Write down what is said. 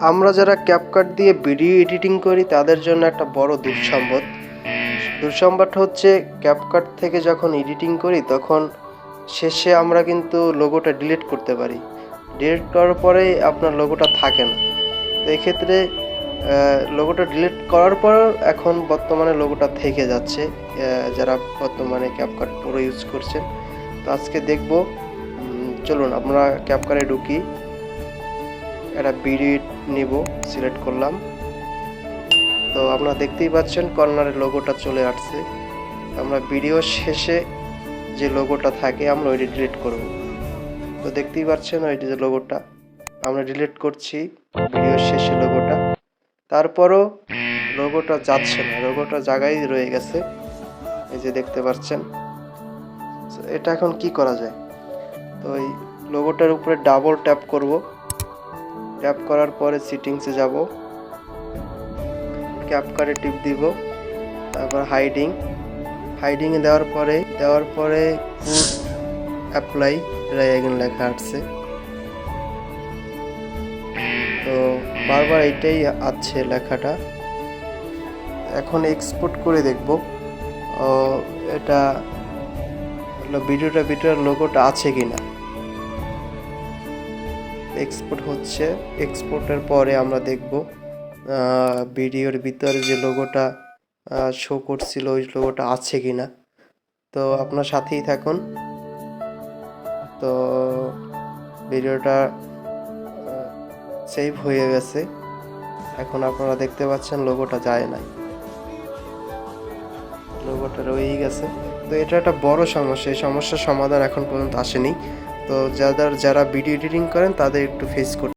আমরা যারা ক্যাপকাট দিয়ে ভিডিও এডিটিং করি তাদের জন্য একটা বড় দুঃসংবাদ হচ্ছে ক্যাপকাট থেকে যখন এডিটিং করি তখন শেষে আমরা কিন্তু লোগোটা ডিলিট করতে পারি। ডিলিট করার পরে আপনার লোগোটা থাকে না। তো এক্ষেত্রে লোগোটা ডিলিট করার পর এখন বর্তমানে লোগোটা থেকে যাচ্ছে যারা বর্তমানে ক্যাপকাট পুরো ইউজ করছেন। তো আজকে দেখব, চলুন আমরা ক্যাপকাটে ঢুকি, একটা ভিডিও নিব, সিলেক্ট করলাম। তো আপনারা দেখতেই পাচ্ছেন কর্নারে লোগোটা চলে আসছে। আমরা ভিডিও শেষে যে লোগোটা থাকে আমরা ওইটা ডিলিট করব। তো দেখতেই পাচ্ছেন ওই যে লোগোটা আমরা ডিলিট করছি, ভিডিও শেষে লোগোটা। তারপরও লোগোটা যাচ্ছে না, লোগোটা জায়গায় রয়ে গেছে, এই যে দেখতে পাচ্ছেন। এটা এখন কি করা যায়? তো এই লোগোটার উপরে ডাবল ট্যাপ করব। ট্যাপ করার পরে সেটিংসে যাব, ক্যাপকাটে টিপ দিব, তারপর হাইডিংয়ে দেওয়ার পরে পুট অ্যাপ্লাই এখানে লেখা আসছে। তো বারবার এইটাই আছে লেখাটা। এখন এক্সপোর্ট করে দেখব এটা ভিডিওর লোগোটা আছে কিনা। এক্সপোর্ট হচ্ছে, এক্সপোর্টের পরে আমরা দেখব ভিডিওর ভিতরে যে লোগোটা শো করছিল ওই লোগোটা আছে কিনা। তো আপনার সাথেই থাকুন। তো ভিডিওটা সেভ হয়ে গেছে, এখন আপনারা দেখতে পাচ্ছেন লোগোটা যায় নাই, লোগোটা রয়েই গেছে। তো এটা একটা বড় সমস্যা, এই সমস্যার সমাধান এখন পর্যন্ত আসেনি। তো যারা ভিডিও এডিটিং করেন তাদের একটু ফেস করতে